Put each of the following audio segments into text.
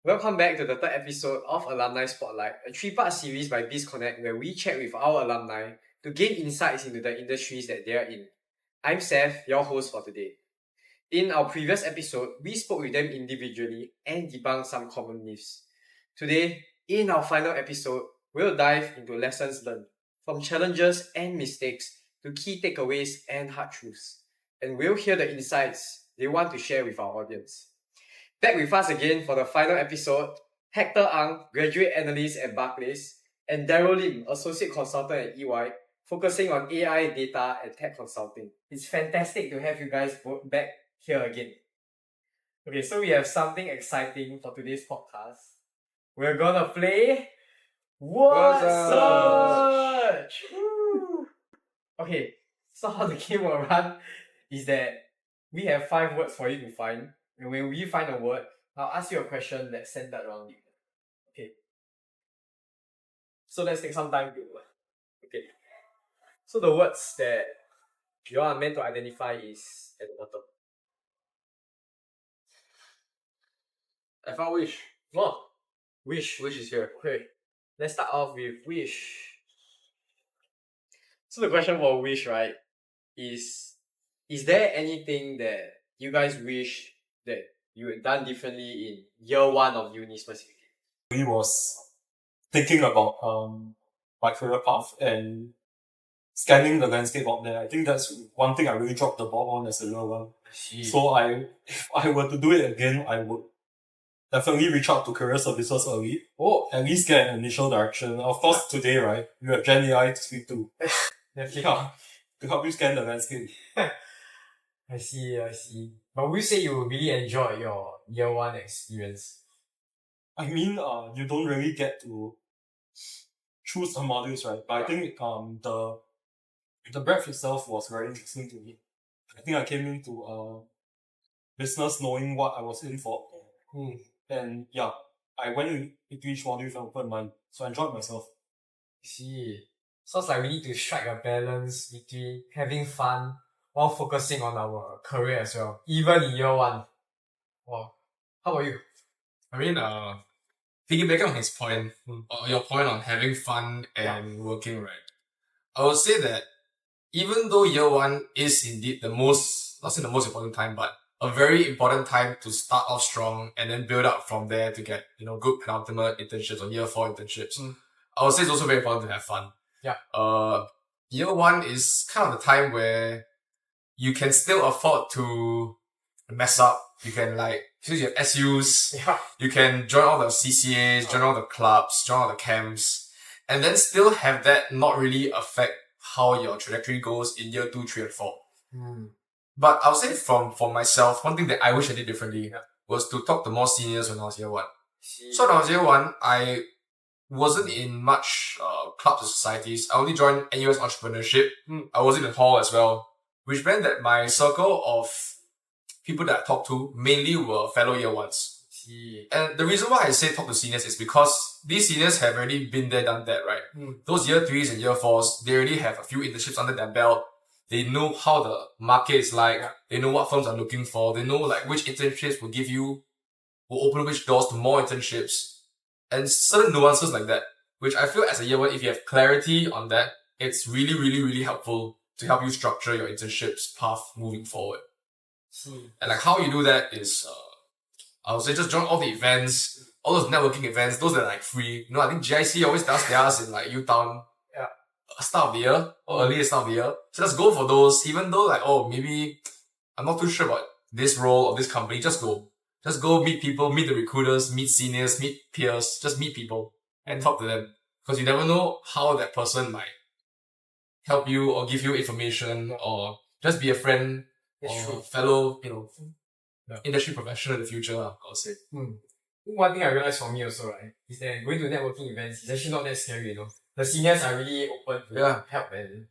Welcome back to the third episode of Alumni Spotlight, a three-part series by BizConnect where we chat with our alumni to gain insights into the industries that they are in. I'm Seth, your host for today. In our previous episode, we spoke with them individually and debunked some common myths. Today, in our final episode, we'll dive into lessons learned, from challenges and mistakes to key takeaways and hard truths. And we'll hear the insights they want to share with our audience. Back with us again for the final episode, Hector Ang, graduate analyst at Barclays, and Darryl Lim, associate consultant at EY, focusing on AI, data, and tech consulting. It's fantastic to have you guys both back here again. Okay, so we have something exciting for today's podcast. We're gonna play Word Search! Woo! Okay, so how the game will run is that we have 5 words for you to find. And when we find a word, I'll ask you a question that's centered around it. Okay. So let's take some time to... Okay. So the words that you are meant to identify is at the bottom. I found wish. Oh, wish. Wish is here. Okay. Let's start off with wish. So the question for wish, right, is there anything that you guys wish that you had done differently in year 1 of uni specifically? We was thinking about my career path and scanning the landscape out there. I think that's one thing I really dropped the ball on as a year one. So if I were to do it again, I would definitely reach out to career services early. At least get an initial direction. Of course, today, right, you have Gen AI to speak to. Yeah, to help you scan the landscape. I see. But would you say you really enjoyed your year 1 experience? I mean, you don't really get to choose the modules, right? But I think the breadth itself was very interesting to me. I think I came into business knowing what I was in for. And yeah, I went into each module with an open mind. So I enjoyed myself. I see. So it's like we need to strike a balance between having fun while focusing on our career as well, even in year 1. Wow. How about you? I mean, piggybacking on his point, or your point on having fun and working, right? I would say that even though year 1 is indeed the most, not say the most important time, but a very important time to start off strong and then build up from there to get, good penultimate internships or year 4 internships. I would say it's also very important to have fun. Yeah. Year 1 is kind of the time where you can still afford to mess up. You can since you have SUs, you can join all the CCAs, join all the clubs, join all the camps, and then still have that not really affect how your trajectory goes in year 2, 3, and 4. But I'll say for myself, one thing that I wish I did differently was to talk to more seniors when I was year 1. So when I was year 1, I wasn't in much clubs or societies. I only joined NUS Entrepreneurship. I was in the hall as well, which meant that my circle of people that I talked to mainly were fellow year 1s. And the reason why I say talk to seniors is because these seniors have already been there, done that, right? Those year 3s and year 4s, they already have a few internships under their belt. They know how the market is like. They know what firms are looking for. They know which internships will open which doors to more internships. And certain nuances like that, which I feel as a year 1, if you have clarity on that, it's really, really, really helpful to help you structure your internships path moving forward. And how you do that is, I would say just join all the events, all those networking events, those that are free. I think GIC always does theirs in U-Town. Start of the year or early start of the year. So just go for those, even though maybe I'm not too sure about this role or this company, just go. Just go meet people, meet the recruiters, meet seniors, meet peers, just meet people and talk to them. Because you never know how that person might help you or give you information or just be a friend or fellow, industry professional in the future, I would say. One thing I realized for me also, right, is that going to networking events is actually not that scary, The seniors are really open to help and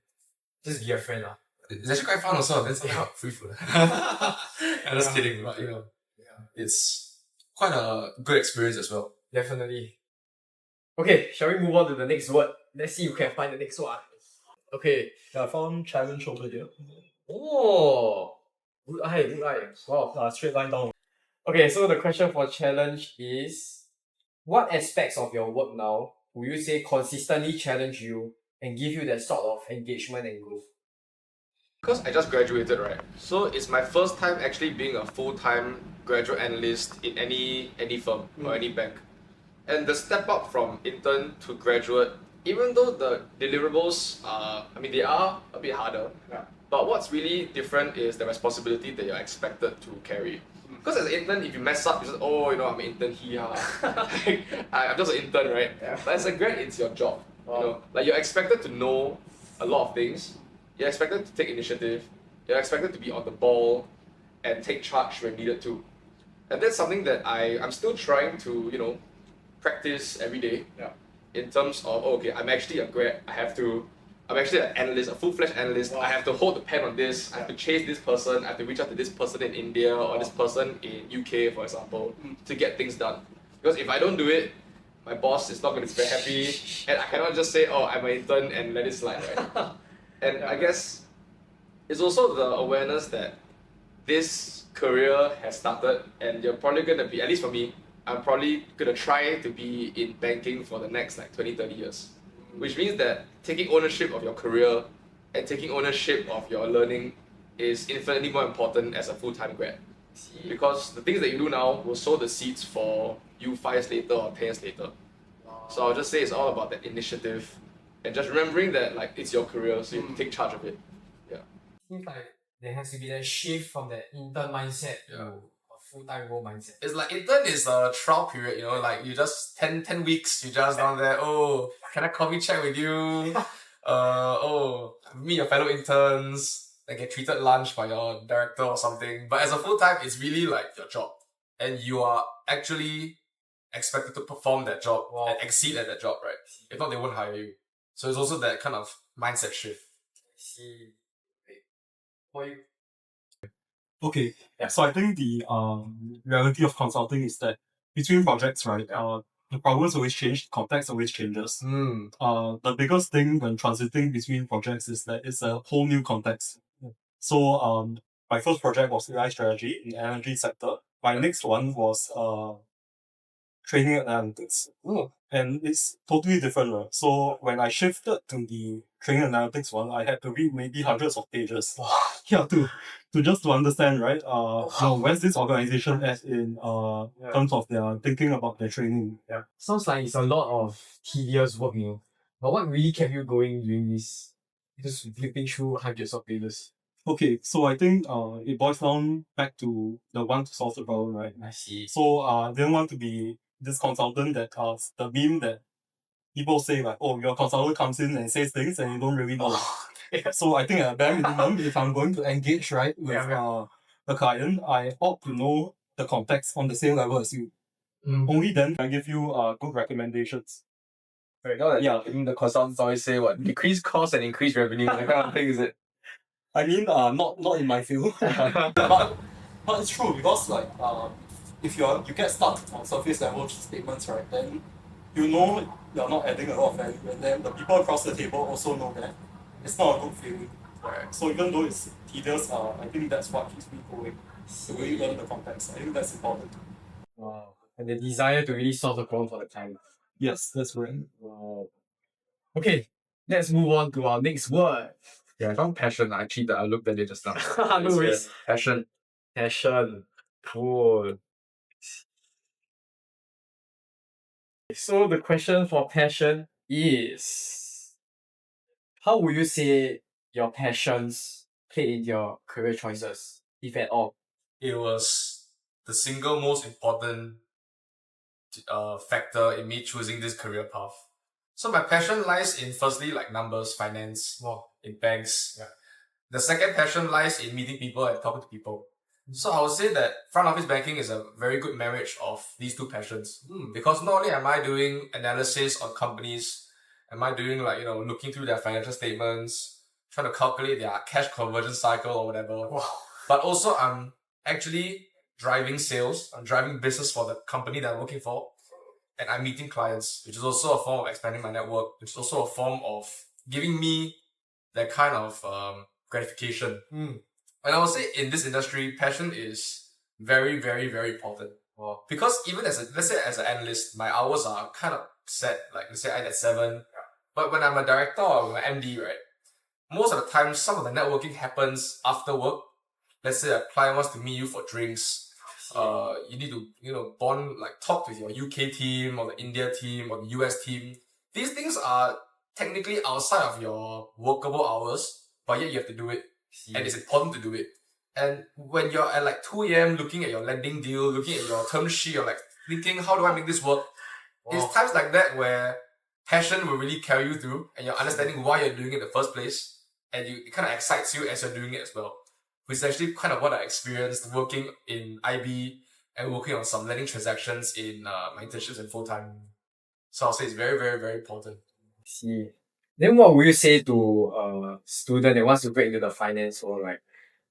just be a friend. It's actually quite fun also. Then free food. I'm just kidding, but it's quite a good experience as well. Definitely. Okay, shall we move on to the next word? Let's see if you can find the next one. Okay. I found challenge over here. Oh, good eye. Wow. Straight line down. Okay, so the question for challenge is What aspects of your work now would you say consistently challenge you and give you that sort of engagement and growth? Because I just graduated, right? So it's my first time actually being a full-time graduate analyst in any firm or any bank. And the step up from intern to graduate, even though the deliverables are, I mean, they are a bit harder, but what's really different is the responsibility that you're expected to carry. Because as an intern, if you mess up, you just, oh, I'm an intern here. I'm just an intern, right? Yeah. But as a grad, it's your job. Like you're expected to know a lot of things. You're expected to take initiative. You're expected to be on the ball and take charge when needed to. And that's something that I'm still trying to, practice every day. Yeah. In terms of, okay, I'm actually a grad. I'm actually an analyst, a full-fledged analyst. Wow. I have to hold the pen on this. I have to chase this person. I have to reach out to this person in India or this person in UK, for example, to get things done. Because if I don't do it, my boss is not going to be very happy, and I cannot just say, oh, I'm an intern and let it slide, right? And I guess it's also the awareness that this career has started, and you're probably going to be, at least for me, I'm probably going to try to be in banking for the next 20, 30 years. Which means that taking ownership of your career and taking ownership of your learning is infinitely more important as a full-time grad. Because the things that you do now will sow the seeds for you 5 years later or 10 years later. So I'll just say it's all about that initiative and just remembering that it's your career, so you have to take charge of it. Yeah. Seems like there has to be that shift from that intern mindset to a full-time role mindset. It's like intern is a trial period, like you just 10 weeks, you just down there, oh, can I coffee chat with you? Meet your fellow interns, and get treated lunch by your director or something. But as a full-time, it's really like your job. And you are actually expected to perform that job and exceed at that job, right? If not, they won't hire you. So it's also that kind of mindset shift. I see. For you? Okay, so I think the reality of consulting is that between projects, right, the problems always change, context always changes. The biggest thing when transiting between projects is that it's a whole new context. So my first project was AI strategy in the energy sector. My next one was training analytics. And it's totally different. Right? So when I shifted to the training analytics one, I had to read maybe hundreds of pages. Yeah, to understand, right? Where's this organization at in terms of their thinking about their training. Yeah. Sounds like it's a lot of tedious work, But what really kept you going during this? Just flipping through hundreds of pages. Okay, so I think it boils down back to the want to solve the problem, right? I see. So I didn't want to be this consultant that the meme that people say like, oh, your consultant comes in and says things and you don't really know. So I think at a bare minimum, if I'm going to engage with the client, I ought to know the context on the same level as you. Only then can I give you good recommendations. Right, now that the consultants always say what decrease cost and increase revenue, that kind of thing, is it? I mean, not in my field, but it's true because if you get stuck on surface level statements, right, then you know you're not adding a lot of value, and then the people across the table also know that it's not a good feeling. Right. So even though it's tedious, I think that's what keeps me going. To really learn the context, I think that's important. Wow, and the desire to really solve the problem for the client. Yes, that's right. Wow. Okay, let's move on to our next word. Yeah, I found passion. I cheated. I looked at it just now. No worries. Passion. Passion. Cool. So the question for passion is, how would you say your passions play in your career choices, if at all? It was the single most important factor in me choosing this career path. So my passion lies in firstly numbers, finance, in banks. Yeah. The second passion lies in meeting people and talking to people. So I would say that front office banking is a very good marriage of these two passions. Because not only am I doing analysis on companies, am I doing looking through their financial statements, trying to calculate their cash conversion cycle or whatever. But also I'm actually driving sales, I'm driving business for the company that I'm working for, and I'm meeting clients, which is also a form of expanding my network, which is also a form of giving me that kind of gratification. And I would say in this industry, passion is very, very, very important. Because even let's say as an analyst, my hours are kind of set, like let's say I at 7. But when I'm a director or an MD, right, most of the time, some of the networking happens after work. Let's say a client wants to meet you for drinks. You need to, bond, like talk with your UK team or the India team or the US team. These things are technically outside of your workable hours, but yet you have to do it. And it's important to do it. And when you're at like 2 a.m. looking at your lending deal, looking at your term sheet, you're like thinking, how do I make this work? It's times like that where passion will really carry you through and you're understanding why you're doing it in the first place. And it kind of excites you as you're doing it as well. Which is actually kind of what I experienced working in IB and working on some lending transactions in my internships and full-time. So I'll say it's very, very, very important. See. Then what would you say to a student that wants to break into the finance world, right?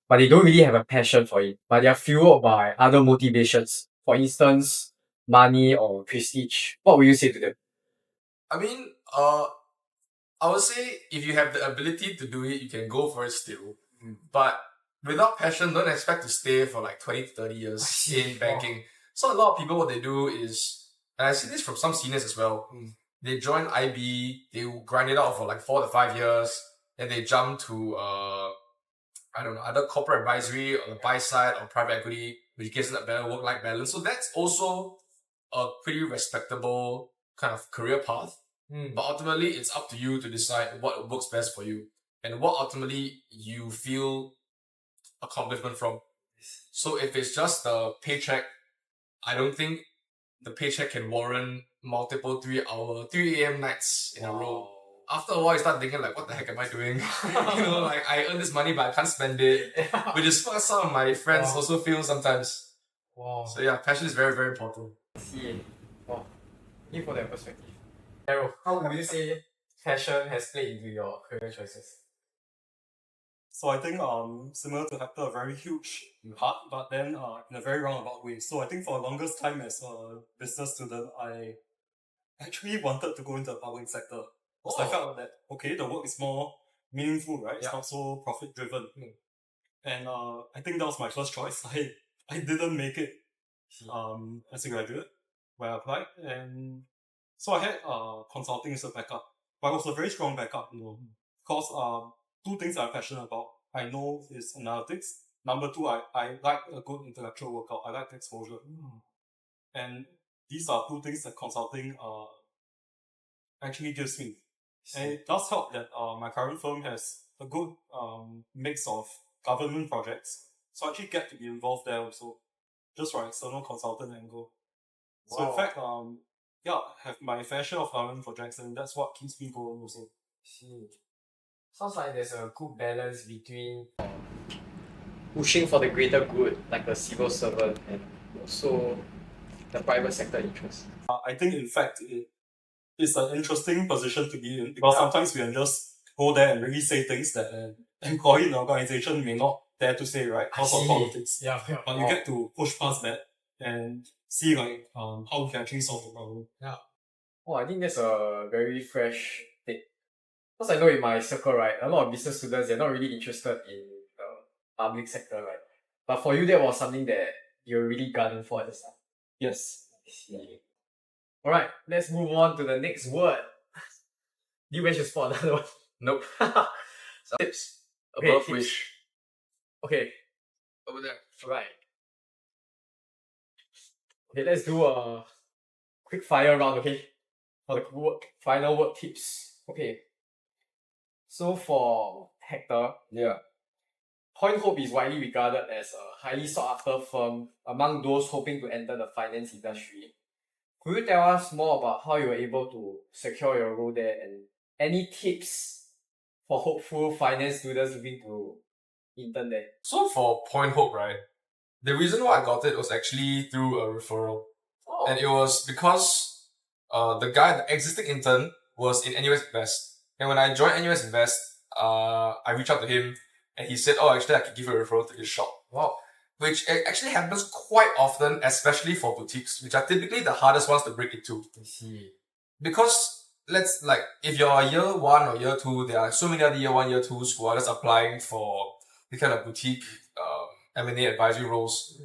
But they don't really have a passion for it, but they are fueled by other motivations. For instance, money or prestige. What would you say to them? I mean, I would say if you have the ability to do it, you can go for it still. But without passion, don't expect to stay for like 20 to 30 years in banking. So a lot of people, what they do is, and I see this from some seniors as well, they join IB, they will grind it out for like 4 to 5 years, then they jump to, either corporate advisory or the buy side or private equity, which gives them a better work-life balance. So that's also a pretty respectable kind of career path. But ultimately, it's up to you to decide what works best for you and what ultimately you feel accomplishment from. So if it's just the paycheck, I don't think the paycheck can warrant multiple 3 a.m. nights in a row. After a while, you start thinking like, what the heck am I doing? Like I earn this money, but I can't spend it. Which is what some of my friends also feel sometimes. So yeah, passion is very, very important. See. Wow. Thank you for that perspective. Darryl, how would you say passion has played into your career choices? So I think similar to Hector, a very huge part, but then in a very roundabout way. So I think for the longest time as a business student, I actually wanted to go into the public sector. Because I felt that, okay, the work is more meaningful, right? It's not so profit driven. And I think that was my first choice. I didn't make it as a graduate when I applied. And so I had consulting as a backup. But it was a very strong backup, because 2 things I'm passionate about. I know is analytics. Number 2, I like a good intellectual workout. I like exposure. And these are 2 things that consulting actually gives me. And it does help that my current firm has a good mix of government projects. So I actually get to be involved there also, just from external consultant angle. So in fact, I have my fair share of government projects, and that's what keeps me going also. Sounds like there's a good balance between pushing for the greater good, like a civil servant, and also the private sector interest. I think, in fact, it's an interesting position to be in, because sometimes we can just go there and really say things that an employee in the organization may not dare to say, right? Because of politics. But you get to push past that and see like how you can actually solve the problem. I think that's a very fresh take. Because I know in my circle, right, a lot of business students, they're not really interested in the public sector, right? But for you, that was something that you're really gunning for at the start. Yes. Alright, let's move on to the next word. Do you manage to spot another one? Nope. Tips. Above tips. which? Okay. Over there. Right. Okay, let's do a quick fire round, okay? For the final word tips. Okay. So for Hector, Point Hope is widely regarded as a highly sought after firm among those hoping to enter the finance industry. Could you tell us more about how you were able to secure your role there and any tips for hopeful finance students looking to intern there? So for Point Hope, right, the reason why I got it was actually through a referral. And it was because the existing intern was in NUS Invest. And when I joined NUS Invest, I reached out to him and he said, actually I could give you a referral to this shop. Which actually happens quite often, especially for boutiques, which are typically the hardest ones to break into. I see. Because if you're a year 1 or year 2, there are so many other year 1, year 2s who are just applying for the kind of boutique M&A advisory roles.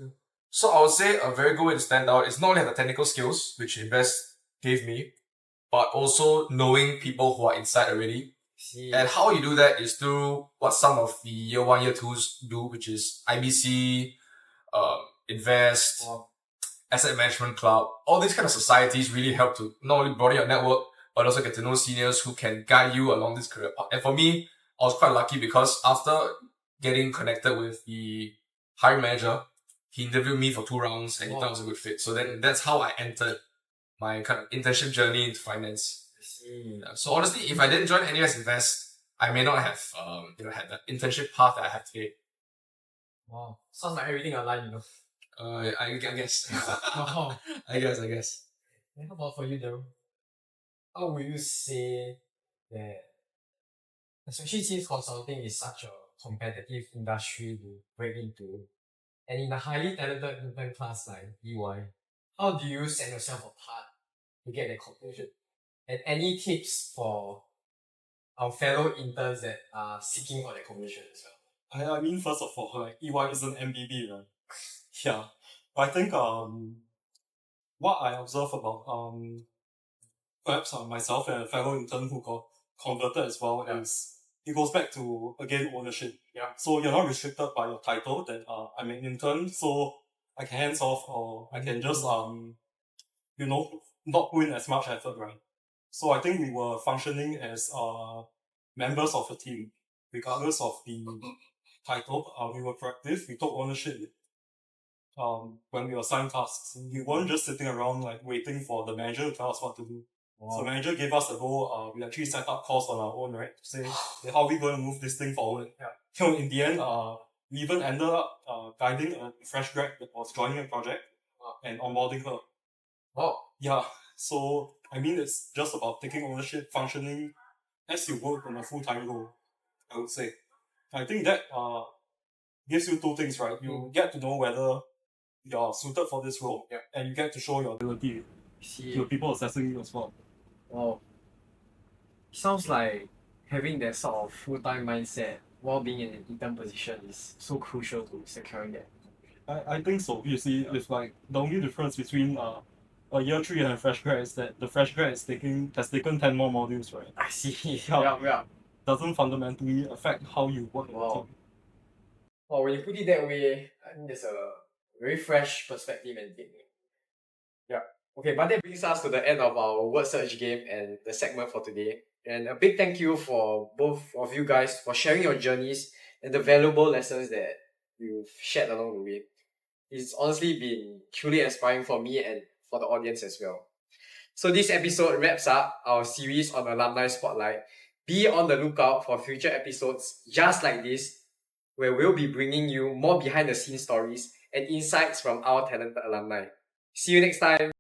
So I would say a very good way to stand out is not only have the technical skills, which Invest gave me, but also knowing people who are inside already. See. And how you do that is through what some of the year 1, year 2s do, which is IBC, Invest, Wow. Asset Management Club. All these kind of societies really help to not only broaden your network, but also get to know seniors who can guide you along this career path. And for me, I was quite lucky because after getting connected with the hiring manager, he interviewed me for 2 rounds and he thought I was a good fit. So then that's how I entered my kind of internship journey into finance. I see. So honestly, if I didn't join NUS Invest, I may not have had the internship path that I have today. Wow. Sounds like everything aligned, I guess. Wow. I guess. And how about for you, Darryl? How would you say that, especially since consulting is such a competitive industry to break into, and in a highly talented intern class like EY, how do you set yourself apart to get that conclusion? And any tips for our fellow interns that are seeking for that conclusion as well? I mean, first of all, like, EY isn't MBB, right? Yeah. But I think, what I observe about, perhaps myself and a fellow intern who got converted as well is, it goes back to, again, ownership. Yeah. So you're not restricted by your title that, I'm an intern, so I can hands off or I can just, not put in as much effort, right? So I think we were functioning as, members of a team, regardless of the title. We were proactive, we took ownership, when we were assigned tasks. We weren't just sitting around like waiting for the manager to tell us what to do. So the manager gave us the goal, we actually set up calls on our own, right? To say, hey, how are we going to move this thing forward? Yeah. In the end, we even ended up guiding a fresh grad that was joining a project and onboarding her. Wow. Yeah. So, I mean, it's just about taking ownership, functioning as you work on a full-time role, I would say. I think that gives you 2 things, right? You get to know whether you're suited for this role, and you get to show your ability to people assessing you as well. Wow. Sounds like having that sort of full-time mindset while being in an intern position is so crucial to securing that. I think so. You see, it's like the only difference between a year 3 and a fresh grad is that the fresh grad has taken 10 more modules, right? I see. Yeah. Doesn't fundamentally affect how you work. Wow. Well, when you put it that way, I think there's a very fresh perspective and thinking. Yeah. Okay, but that brings us to the end of our word search game and the segment for today. And a big thank you for both of you guys for sharing your journeys and the valuable lessons that you've shared along the way. It's honestly been truly inspiring for me and for the audience as well. So this episode wraps up our series on Alumni Spotlight. Be on the lookout for future episodes just like this, where we'll be bringing you more behind the scenes stories and insights from our talented alumni. See you next time.